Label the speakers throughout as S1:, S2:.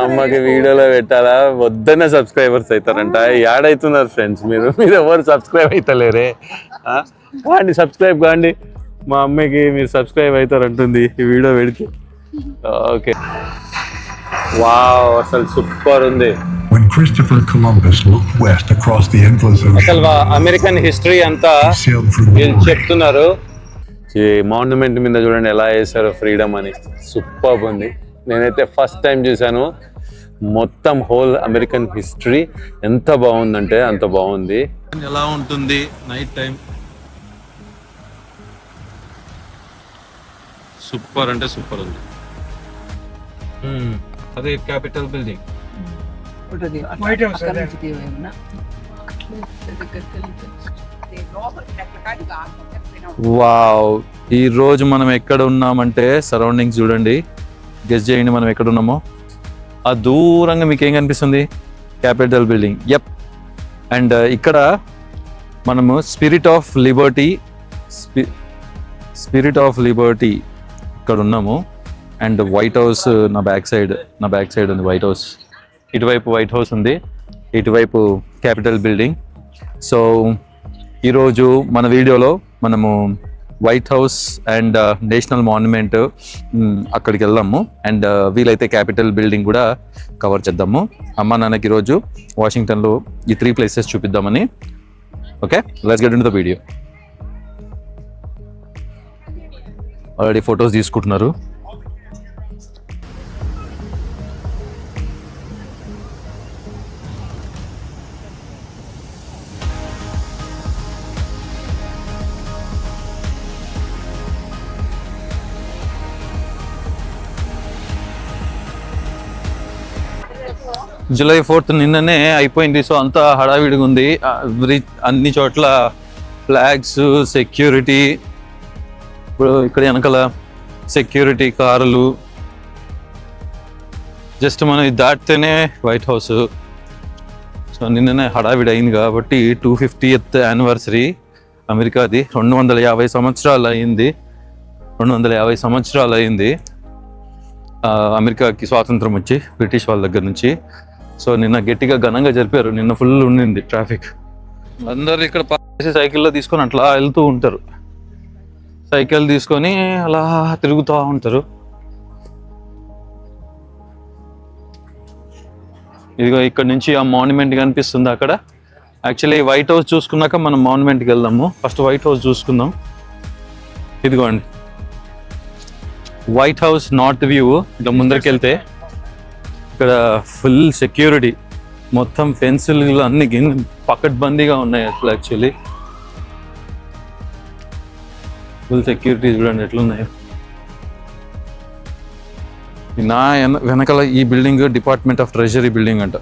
S1: అమ్మకి వీడియోలో పెట్టాలా వద్దనే సబ్స్క్రైబర్స్ అవుతారంట. యాడవుతున్నారు ఫ్రెండ్స్ మీరు ఎవరు సబ్స్క్రైబ్ అవుతలేరే? కాండి సబ్స్క్రైబ్ కాండి, మా అమ్మకి మీరు సబ్స్క్రైబ్ అవుతారంటుంది ఈ వీడియో పెడితే. ఓకే, వావ్, అసలు సూపర్ ఉంది.
S2: When Christopher Columbus looked west across the endless ocean,
S1: అసలు అమెరికన్ హిస్టరీ అంతా వీళ్ళు చెప్తున్నారు. ఈ మాన్యుమెంట్ మీద చూడండి ఎలా వేసారో, ఫ్రీడమ్ అని. సూపర్ ఉంది. నేనైతే ఫస్ట్ టైం చూసాను. మొత్తం హోల్ అమెరికన్ హిస్టరీ ఎంత బాగుందంటే అంత బాగుంది. ఎలా ఉంటుంది నైట్ టైం? సూపర్ అంటే సూపర్ ఉంది. అదే క్యాపిటల్ బిల్డింగ్. వావ్, ఈ రోజు మనం ఎక్కడ ఉన్నామంటే సరౌండింగ్స్ చూడండి, గెస్ చేయండి మనం ఎక్కడ ఉన్నామో. ఆ దూరంగా మీకు ఏం కనిపిస్తుంది? Capital building. యప్. అండ్ ఇక్కడ మనము స్పిరిట్ ఆఫ్ లిబర్టీ ఇక్కడ ఉన్నాము. అండ్ వైట్ హౌస్ నా బ్యాక్ సైడ్ ఉంది వైట్ హౌస్. ఇటువైపు వైట్ హౌస్ ఉంది, ఇటువైపు క్యాపిటల్ బిల్డింగ్. సో ఈరోజు మన వీడియోలో మనము white house and national monument అక్కడికి వెళ్దాము. అండ్ వీలైతే క్యాపిటల్ బిల్డింగ్ కూడా కవర్ చేద్దాము. అమ్మ నాన్నకి ఈరోజు వాషింగ్టన్లో ఈ 3 ప్లేసెస్ చూపిద్దామని. Okay, let's get into the video. Already photos తీసుకుంటున్నారు. జూలై 4th నిన్ననే అయిపోయింది. సో అంతా హడావిడిగా ఉంది. అన్ని చోట్ల ఫ్లాగ్స్, సెక్యూరిటీ. ఇప్పుడు ఇక్కడ వెనకాల సెక్యూరిటీ కార్లు. జస్ట్ మనం ఇది దాటితేనే వైట్ హౌస్. సో నిన్ననే హడావిడి అయింది కాబట్టి 250th యానివర్సరీ అమెరికాది. 250 సంవత్సరాలు అయింది. 250 సంవత్సరాలు అయింది అమెరికాకి స్వాతంత్రం వచ్చి, బ్రిటిష్ వాళ్ళ దగ్గర నుంచి. సో నిన్న గట్టిగా ఘనంగా జరిపారు. నిన్న ఫుల్ ఉండింది ట్రాఫిక్. అందరు ఇక్కడ సైకిల్లో తీసుకొని అట్లా వెళ్తూ ఉంటారు. సైకిల్ తీసుకొని అలా తిరుగుతూ ఉంటారు. ఇదిగో ఇక్కడ నుంచి ఆ మాన్యుమెంట్ కనిపిస్తుంది అక్కడ. యాక్చువల్లీ వైట్ హౌస్ చూసుకున్నాక మనం మాన్యుమెంట్కి వెళ్దాము. ఫస్ట్ వైట్ హౌస్ చూసుకుందాం. ఇదిగోండి వైట్ హౌస్ నార్త్ వ్యూ. ఇట్లా ముందరికి వెళ్తే ఇక్కడ ఫుల్ సెక్యూరిటీ, మొత్తం ఫెన్సులు అన్ని పకడ్బందీగా ఉన్నాయి అసలు. యాక్చువల్లీ ఫుల్ సెక్యూరిటీ చూడండి ఎట్లున్నాయో. నా వెనకాల ఈ building department of treasury building అంట.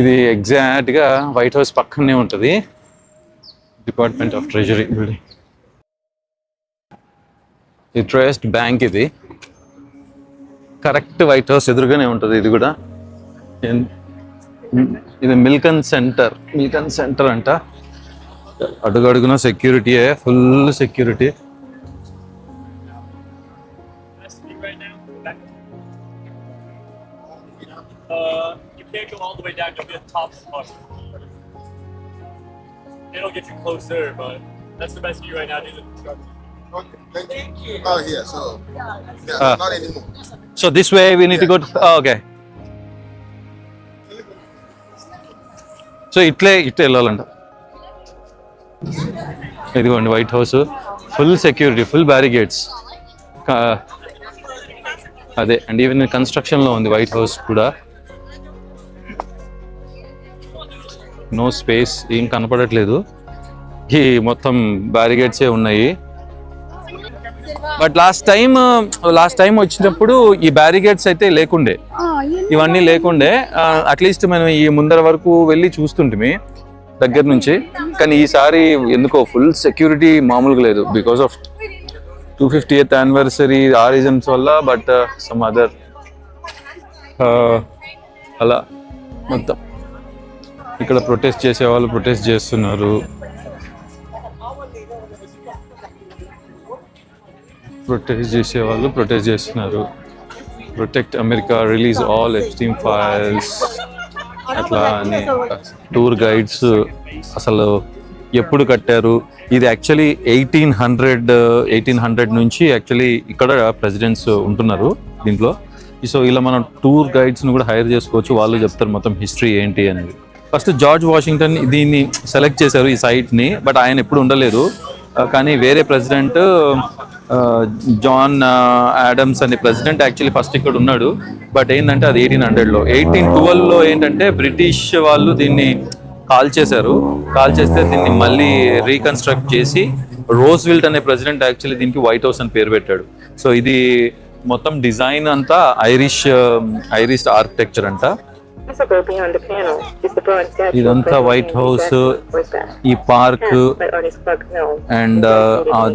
S1: ఇది ఎగ్జాక్ట్గా వైట్ హౌస్ పక్కనే ఉంటుంది, డిపార్ట్మెంట్ ఆఫ్ ట్రెజరీ బిల్డింగ్. ఇది ట్రస్ట్ బ్యాంక్. ఇది కరెక్ట్ వైట్ హౌస్ ఎదురుగానే ఉంటుంది. ఇది కూడా ఇది మిల్కన్ సెంటర్ అంట. అడుగడుగున సెక్యూరిటీయే, full security.
S3: Can't go all the way down to the top spot. It'll get you closer, but that's the best view right now. Do the construction.
S4: Okay, thank you. Oh, yeah, so not anymore.
S1: So this way we need to go to, okay. So ఇట్లే వెళ్ళాలంట. ఇదిగోండి white house, full security, full barricades. అదే and even కన్స్ట్రక్షన్లో ఉంది white house కూడా. No space, ఏం కనపడట్లేదు. ఈ మొత్తం బ్యారిగేడ్సే ఉన్నాయి. బట్ లాస్ట్ టైం వచ్చినప్పుడు ఈ బ్యారిగేడ్స్ అయితే లేకుండే, ఇవన్నీ లేకుండే. అట్లీస్ట్ మనం ఈ ముందర వరకు వెళ్ళి చూస్తుంటిమి దగ్గర నుంచి. కానీ ఈసారి ఎందుకో ఫుల్ సెక్యూరిటీ మామూలుగా లేదు. బికాస్ ఆఫ్ 250th యానివర్సరీ ఆ రీజన్స్ వల్ల. బట్ సమ్ అదర్ అలా మొత్తం ఇక్కడ ప్రొటెస్ట్ చేసే వాళ్ళు ప్రొటెస్ట్ చేస్తున్నారు. ప్రొటెస్ట్ చేసే వాళ్ళు ప్రొటెస్ట్ చేస్తున్నారు. Protect America, release all Epstein files అట్లా అని. టూర్ గైడ్స్ అసలు ఎప్పుడు కట్టారు ఇది? యాక్చువల్లీ 1800 నుంచి యాక్చువల్లీ ఇక్కడ ప్రెసిడెంట్స్ ఉంటున్నారు దీంట్లో. సో ఇలా మనం టూర్ గైడ్స్ని కూడా హైర్ చేసుకోవచ్చు, వాళ్ళు చెప్తారు మొత్తం హిస్టరీ ఏంటి అనేది. ఫస్ట్ జార్జ్ వాషింగ్టన్ దీన్ని సెలెక్ట్ చేశారు ఈ సైట్ని, బట్ ఆయన ఎప్పుడు ఉండలేదు. కానీ వేరే ప్రెసిడెంట్ జాన్ ఆడమ్స్ అనే ప్రెసిడెంట్ యాక్చువల్లీ ఫస్ట్ ఇక్కడ ఉన్నాడు. బట్ ఏంటంటే అది 1800లో 1812లో ఏంటంటే బ్రిటిష్ వాళ్ళు దీన్ని కాల్ చేశారు. కాల్ చేస్తే దీన్ని మళ్ళీ రీకన్స్ట్రక్ట్ చేసి రోజ్వెల్ట్ అనే ప్రెసిడెంట్ యాక్చువల్లీ దీనికి వైట్ హౌస్ అని పేరు పెట్టాడు. సో ఇది మొత్తం డిజైన్ అంతా ఐరిష్ ఆర్కిటెక్చర్ అంట. ఇదంతా వైట్ హౌస్, ఈ పార్క్ అండ్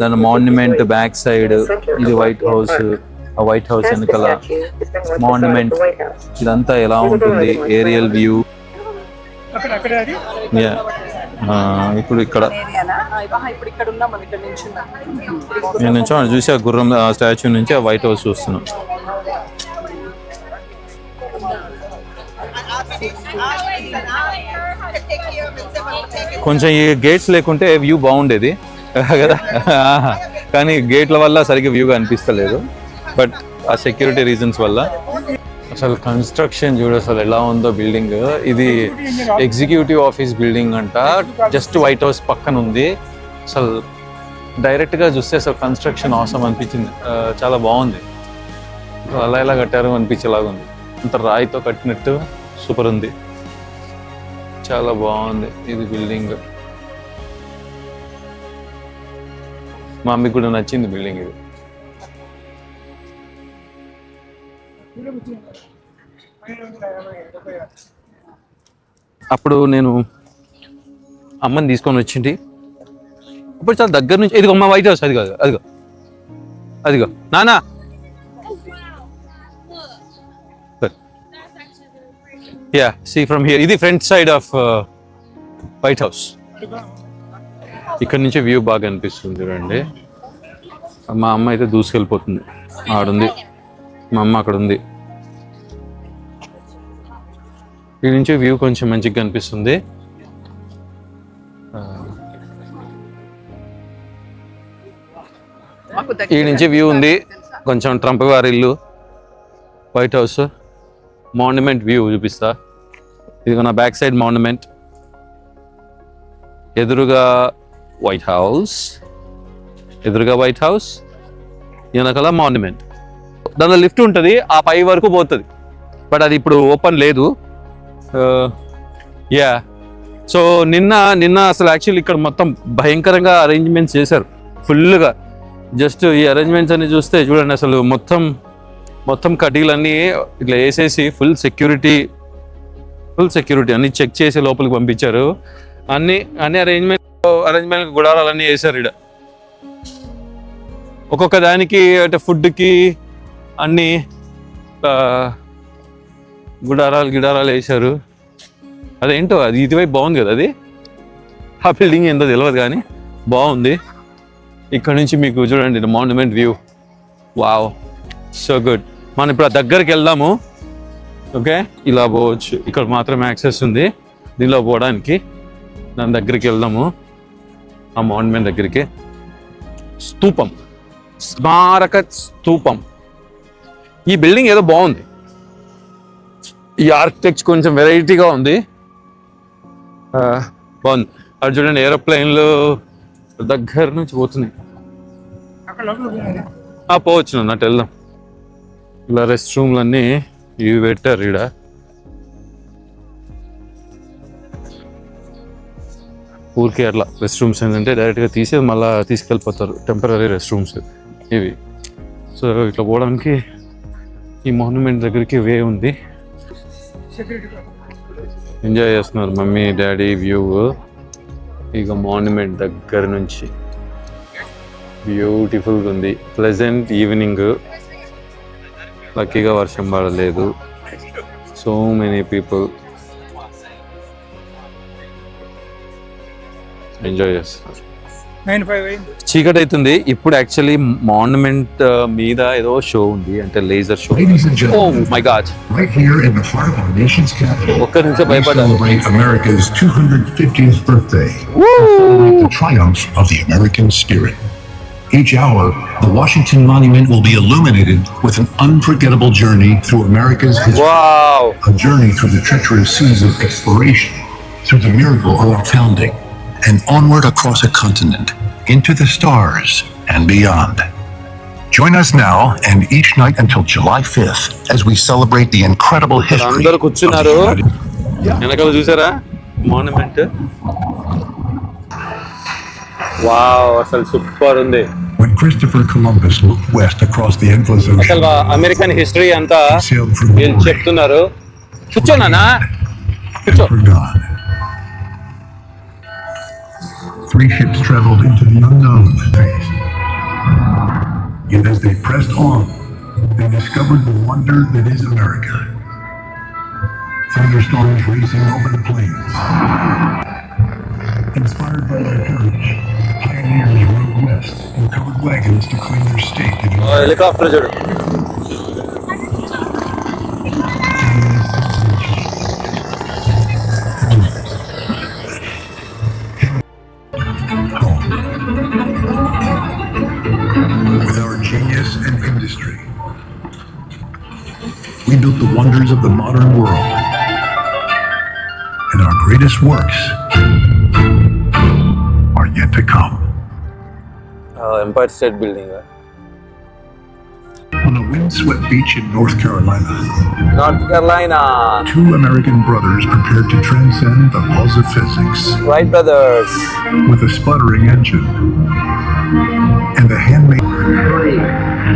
S1: దాని మాన్యుమెంట్ బ్యాక్ సైడ్ ఇది వైట్ హౌస్. ఆ వైట్ హౌస్ వెనకాల మాన్యుమెంట్. ఇదంతా ఎలా ఉంటుంది ఏరియల్ వ్యూ. ఇప్పుడు ఇక్కడ నేను నుంచి చూసి ఆ గుర్రం స్టాచ్యూ నుంచి ఆ వైట్ హౌస్ చూస్తున్నాం. కొంచెం ఈ గేట్స్ లేకుంటే వ్యూ బాగుండేది కదా, కానీ గేట్ల వల్ల సరిగ్గా వ్యూ అనిపిస్తలేదు. బట్ ఆ సెక్యూరిటీ రీజన్స్ వల్ల. అసలు కన్స్ట్రక్షన్ చూడు అసలు ఎలా ఉందో బిల్డింగ్. ఇది ఎగ్జిక్యూటివ్ ఆఫీస్ బిల్డింగ్ అంట, జస్ట్ వైట్ హౌస్ పక్కన ఉంది. అసలు డైరెక్ట్గా చూస్తే అసలు కన్స్ట్రక్షన్ అవసరం అనిపించింది, చాలా బాగుంది. అలా ఎలా కట్టారు అనిపించేలాగా ఉంది, అంత రాయితో కట్టినట్టు సూపర్ ఉంది, చాలా బాగుంది ఇది బిల్డింగ్. మా అమ్మకి కూడా నచ్చింది బిల్డింగ్ ఇది. అప్పుడు నేను అమ్మని తీసుకొని వచ్చింది, అప్పుడు చాలా దగ్గర నుంచి. ఇదిగో మా వైట్ హౌస్, అది కాదు, అదిగో అదిగో నానా. Ya, see from here. ఇది front side of White House. ఇక్కడ నుంచి వ్యూ బాగా అనిపిస్తుంది చూడండి. మా అమ్మ అయితే దూసుకెళ్ళిపోతుంది, ఆడుంది మా అమ్మ, అక్కడ ఉంది. ఈ నుంచి వ్యూ కొంచెం మంచిగా కనిపిస్తుంది. ఈ నుంచి వ్యూ ఉంది కొంచెం ట్రంప్ గారి ఇల్లు, వైట్ హౌస్, మాన్యుమెంట్ వ్యూ చూపిస్తా. ఇది నా బ్యాక్ సైడ్ మాన్యుమెంట్, ఎదురుగా వైట్ హౌస్, ఎదురుగా వైట్ హౌస్, వెనకాల మాన్యుమెంట్. దానిలో లిఫ్ట్ ఉంటుంది, ఆ పై వరకు పోతుంది, బట్ అది ఇప్పుడు ఓపెన్ లేదు. యా, సో నిన్న అసలు యాక్చువల్లీ ఇక్కడ మొత్తం భయంకరంగా అరేంజ్మెంట్స్ చేశారు ఫుల్గా. జస్ట్ ఈ అరేంజ్మెంట్స్ అన్ని చూస్తే చూడండి, అసలు మొత్తం కడ్డీలన్నీ ఇట్లా వేసేసి ఫుల్ సెక్యూరిటీ అన్ని చెక్ చేసి లోపలికి పంపించారు. అన్ని అరేంజ్మెంట్ గుడారాలన్నీ వేసారు ఇక్కడ. ఒక్కొక్క దానికి అంటే ఫుడ్కి అన్ని గిడారాలు వేసారు. అదేంటో అది ఇటువైపు బాగుంది కదా, అది ఆ బిల్డింగ్ ఏందో తెలియదు కానీ బాగుంది. ఇక్కడ నుంచి మీకు చూడండి monument view, wow, so good. మనం ఇప్పుడు ఆ దగ్గరికి వెళ్దాము. ఓకే, ఇలా పోవచ్చు, ఇక్కడ మాత్రమే యాక్సెస్ ఉంది దీనిలో పోవడానికి. దాని దగ్గరికి వెళ్దాము, ఆ మాన్యుమెంట్ దగ్గరికి. స్తూపం, స్మారక స్తూపం. ఈ బిల్డింగ్ ఏదో బాగుంది, ఈ ఆర్కిటెక్చర్ కొంచెం వెరైటీగా ఉంది, బాగుంది. అది చూడండి ఏరోప్లేన్లు దగ్గర నుంచి పోతున్నాయి. పోవచ్చు అన్నట్టు వెళ్దాం. ఇలా రెస్ట్ రూమ్లు అన్నీ ఇవి పెట్టారు ఈడ. ఊరికే అట్లా రెస్ట్ రూమ్స్ ఏంటంటే డైరెక్ట్గా తీసి మళ్ళీ తీసుకెళ్ళిపోతారు, టెంపరీ రెస్ట్ రూమ్స్ ఇవి. సో ఇట్లా పోవడానికి ఈ మాన్యుమెంట్ దగ్గరికి వే ఉంది. ఎంజాయ్ చేస్తున్నారు మమ్మీ డాడీ వ్యూ. ఇక మాన్యుమెంట్ దగ్గర నుంచి బ్యూటిఫుల్గా ఉంది, ప్లెజెంట్ ఈవినింగ్. లక్కీగా వర్షం పడలేదు. సో మెనీ పీపుల్ ఎంజాయ్ చేస్తున్నారు.
S5: 958.
S1: చీకటి అవుతుంది ఇప్పుడు. యాక్చువల్లీ మాన్యుమెంట్ మీద ఏదో షో ఉంది, అంటే laser show.
S2: Ladies and
S1: oh
S2: gentlemen,
S1: my God,
S2: right here in the heart of our nation's capital,
S1: ఒక్క నిమిషం
S2: we
S1: భయపడ్డాను.
S2: celebrate America's 250th birthday. Celebrate the triumph of the American spirit. Each hour, the Washington Monument will be illuminated with an unforgettable journey through America's history.
S1: Wow,
S2: A journey through the treacherous seas of exploration, through the miracle of our founding, and onward across a continent, into the stars and beyond. Join us now and each night until July 5th as we celebrate the incredible history
S1: అందరూ
S2: of the
S1: కూర్చున్నారు.
S2: United
S1: వెనకాల చూసారా monument? Wow, అసలు super ఉంది.
S2: When Christopher Columbus looked west across the endless
S1: అసలు
S2: ocean,
S1: American history అంతా
S2: he sailed for
S1: వీళ్ళు
S2: glory
S1: చెప్తున్నారు. కూర్చోనా,
S2: and
S1: కూర్చో.
S2: for God. 3 ships traveled into the unknown space. Yet as they pressed on, they discovered the wonder that is America. Thunderstorms racing over the plains. Inspired by their courage, pioneers rode west in covered wagons to claim their stake in
S1: helicopter చూడు.
S2: home. With our genius and industry, we built the wonders of the modern world. And our greatest works are yet to come.
S1: Empire State Building,
S2: On a windswept beach in North Carolina,
S1: North Carolina.
S2: 2 American brothers prepared to transcend the laws of physics
S1: right brothers.
S2: with a sputtering engine and a handmade
S6: 3,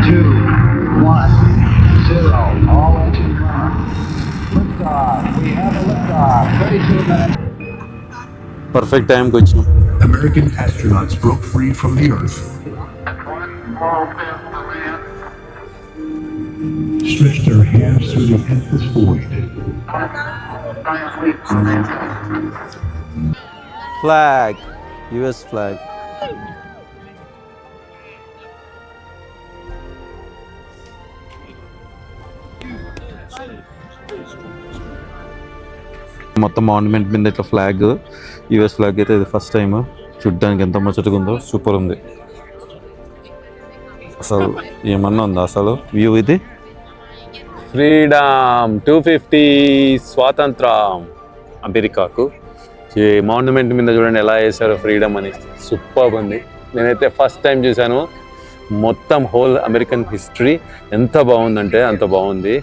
S6: 2, 1, 0. All engine run. Liftoff. We have a liftoff. 32 minutes.
S1: Perfect టైంకి వచ్చినాం.
S2: American astronauts broke free from the Earth, stretched their hands through the endless void,
S1: flag, US flag. మొత్తం monument మీద ఇట్లా flag, US flag అయితే ఇది first time. చూడ్డానికి ఎంత ముచ్చటగా ఉందో, సూపర్ ఉంది అసలు. ఏమన్నా ఉందా అసలు వ్యూ? ఇది ఫ్రీడమ్ 250 స్వాతంత్రం అమెరికాకు. ఈ మాన్యుమెంట్ మీద చూడండి ఎలా వేశారో ఫ్రీడమ్ అని, సూపర్ ఉంది. నేనైతే ఫస్ట్ టైం చూశాను. మొత్తం హోల్ అమెరికన్ హిస్టరీ ఎంత బాగుందంటే అంత బాగుంది.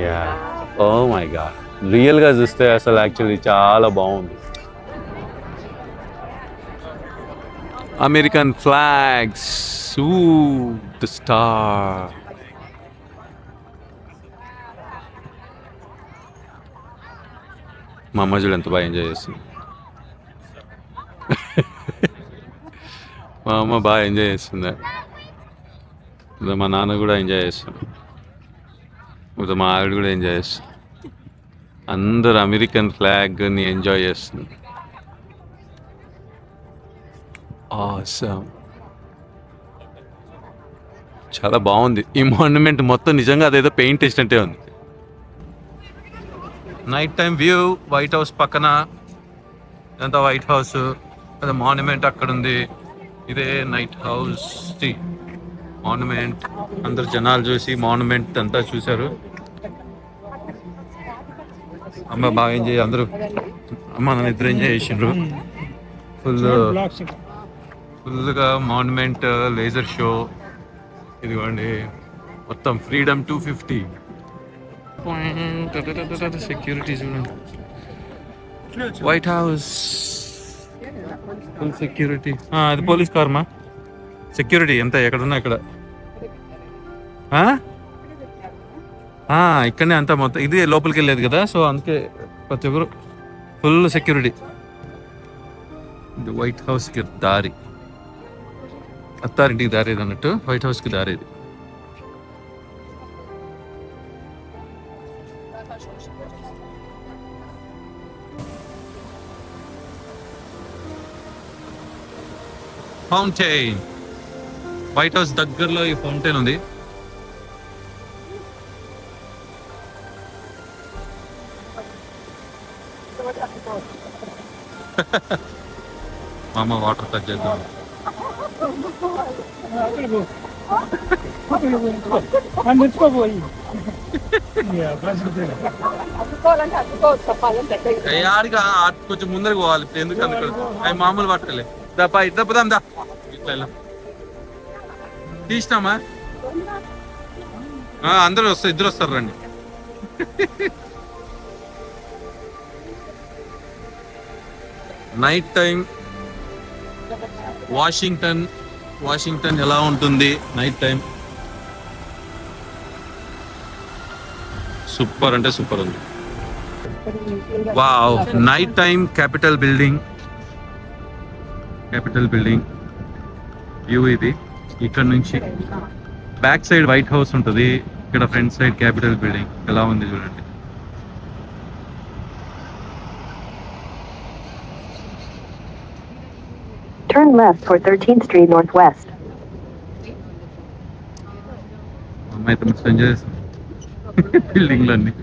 S1: యా, ఓ మై గాడ్, రియల్గా చూస్తే అసలు యాక్చువల్లీ చాలా బాగుంది. American flags, the star. మా అమ్మ చూడు ఎంత బాగా ఎంజాయ్ చేస్తుంది. మా అమ్మ బాగా ఎంజాయ్ చేస్తుంది. మా నాన్న కూడా ఎంజాయ్ చేస్తుంది. మా ఆవిడ కూడా ఎంజాయ్ చేస్తుంది. అందరు అమెరికన్ ఫ్లాగ్ని ఎంజాయ్ చేస్తుంది. ఆసమ్, చాలా బాగుంది ఈ మాన్యుమెంట్ మొత్తం. నిజంగా అదేదో పెయింట్ వేసినట్టే ఉంది. Night time view, white house పక్కన ఇదంతా వైట్ హౌస్, అదే మాన్యుమెంట్ అక్కడ ఉంది. ఇదే నైట్ హౌస్ మాన్యుమెంట్. అందరు జనాలు చూసి మాన్యుమెంట్ అంతా చూశారు. అమ్మ బాగా ఎంజాయ్, అందరూ అమ్మ నన్ను ఇద్దరు ఎంజాయ్ చేసిండ్రు. ఫుల్గా మాన్యుమెంట్ లేజర్ షో. ఇదిగోండి మొత్తం ఫ్రీడమ్ 250. సెక్యూరిటీ చూడండి, వైట్ హౌస్ ఫుల్ సెక్యూరిటీ. అది పోలీస్ కార్ మా సెక్యూరిటీ ఎంత ఎక్కడున్నా ఇక్కడ. ఇక్కడనే అంతా మొత్తం ఇది లోపలికి వెళ్ళేది కదా, సో అందుకే ప్రతి ఒక్కరు ఫుల్ సెక్యూరిటీ. ఇది వైట్ హౌస్కి దారి, అత్తారింటికి దారి అన్నట్టు వైట్ హౌస్కి దారి ఇది. ఫౌంటైన్. వైట్ హౌస్ దగ్గరలో ఈ ఫౌంటైన్ ఉంది. మా అమ్మ వాటర్ టచ్ చేద్దాం. ఆడికి కొంచెం ముందరికి పోవాలి. ఎందుకు అందుకు అవి మామూలు పట్టలే. దప్పా ఇద్దప్పుదాం దా. ఇట్లా తీసినామా? అందరూ వస్తారు, ఇద్దరు వస్తారు రండి. నైట్ టైం వాషింగ్టన్ ఎలా ఉంటుంది నైట్ టైం? సూపర్ అంటే సూపర్ ఉంది. Wow, night time capital building view ఇది. ఇక్కడ నుంచి బ్యాక్ సైడ్ వైట్ హౌస్ ఉంటుంది, ఇక్కడ ఫ్రంట్ సైడ్ క్యాపిటల్ బిల్డింగ్ ఎలా ఉంది చూడండి.
S5: Turn left toward 13th Street Northwest.
S1: అమ్మాయితో మస్తు ఎంజాయ్ చేస్తాం బిల్డింగ్లన్నీ.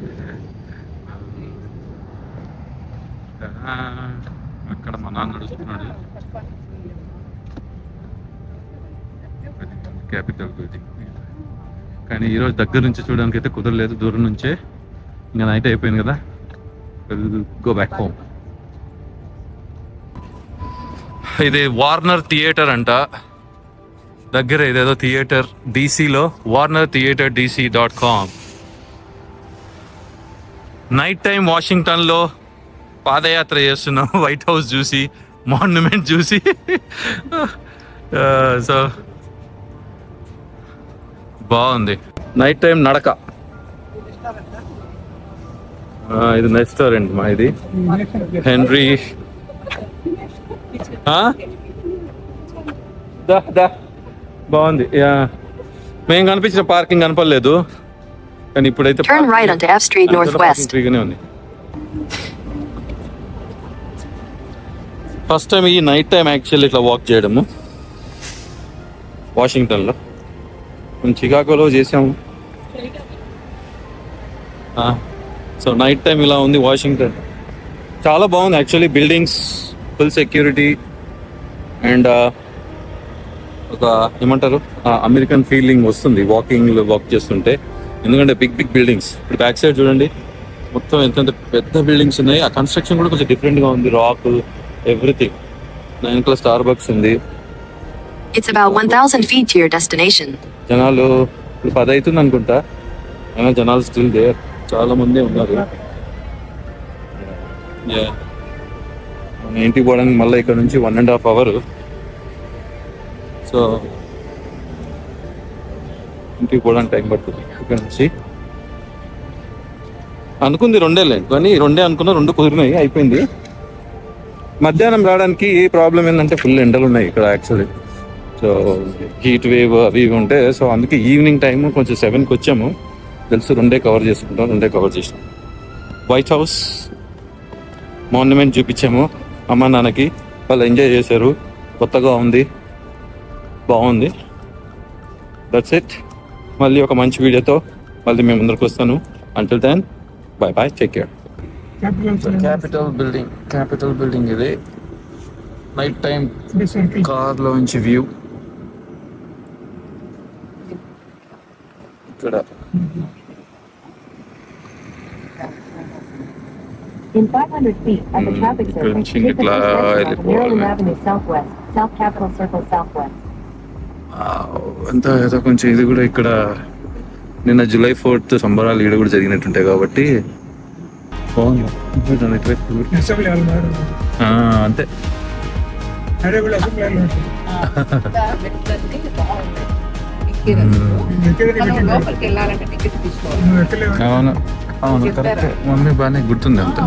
S1: అక్కడ మా నాన్న నడుస్తున్నాడు. Capital building. కానీ ఈరోజు దగ్గర నుంచి చూడడానికి అయితే కుదరలేదు, దూరం నుంచే. ఇంకా నైట్ అయిపోయింది కదా, గో బ్యాక్ హోమ్. ఇది వార్నర్ థియేటర్ అంట, దగ్గర ఇదేదో థియేటర్ డీసీలో, Warner theatre DC.com. Night time వాషింగ్టన్లో పాదయాత్ర చేస్తున్నాం, వైట్ హౌస్ చూసి, మాన్యుమెంట్ చూసి. సో బాగుంది. నైట్ టైం నడక. ఇది రెస్టారెంట్ మా, ఇది హెన్రీ. బాగుంది. మేము కనిపించిన పార్కింగ్ కనపడలేదు, కానీ ఇప్పుడైతే
S5: Turn right onto F Street Northwest.
S1: ఫ్రీగానే ఉంది. ఫస్ట్ టైం ఈ నైట్ టైం యాక్చువల్లీ ఇట్లా వాక్ చేయడము వాషింగ్టన్లో. మేము చికాగోలో చేసాము. సో నైట్ టైం ఇలా ఉంది వాషింగ్టన్. చాలా బాగుంది actually. Buildings full security and ఒక ఏమంటారు అమెరికన్ ఫీలింగ్ వస్తుంది వాక్ చేస్తుంటే. ఎందుకంటే బిగ్ బిల్డింగ్స్. ఇప్పుడు బ్యాక్ సైడ్ చూడండి, మొత్తం ఎంత పెద్ద బిల్డింగ్స్ ఉన్నాయి. ఆ కన్స్ట్రక్షన్ కూడా కొంచెం డిఫరెంట్గా ఉంది, రాక్ ఎవ్రీథింగ్. 9 స్టార్ బక్స్ ఉంది.
S5: It's about 1,000 feet to your destination.
S1: జనాలు ఇప్పుడు 10 అవుతుంది అనుకుంటా, అయినా జనాలు స్టిల్ దేర్, చాలా మంది ఉన్నారు. మన ఇంటికి పోవడానికి మళ్ళీ ఇక్కడ నుంచి 1.5 hours. సో ఇంటికి పోవడానికి టైం పడుతుంది ఇక్కడ నుంచి. అనుకుంది 2 లేండి, కానీ 2 అనుకున్నా, 2 కుదిరినాయి, అయిపోయింది. మధ్యాహ్నం రావడానికి ప్రాబ్లం ఏంటంటే ఫుల్ ఎండలు ఉన్నాయి ఇక్కడ యాక్చువల్లీ. సో హీట్ వేవ్ అవి ఇవి ఉంటాయి. సో అందుకే ఈవినింగ్ టైం కొంచెం 7కి వచ్చాము. తెలుసు 2 కవర్ చేసుకుంటాం, 2 కవర్ చేసినాం. వైట్ హౌస్ మాన్యుమెంట్ చూపించాము అమ్మ నాన్నకి, వాళ్ళు ఎంజాయ్ చేశారు. కొత్తగా ఉంది, బాగుంది. That's it. మళ్ళీ ఒక మంచి వీడియోతో మళ్ళీ మేము ముందరికి వస్తాను. Until then bye bye, take care. Capital building ఇది. నైట్ టైం కార్లో నుంచి వ్యూ ఇక్కడ.
S5: In 500 feet at the traffic circle, take the first exit on Maryland Avenue Southwest, South Capitol Circle Southwest.
S1: అంత ఏదో కొంచెం ఇది కూడా ఇక్కడ నిన్న July 4th సంబరాలు ఈడ కూడా జరిగినట్టుంటాయి కాబట్టి బాగుంది. అంతే. అవును కరెక్ట్. మమ్మీ బాగానే గుర్తుంది అంతే.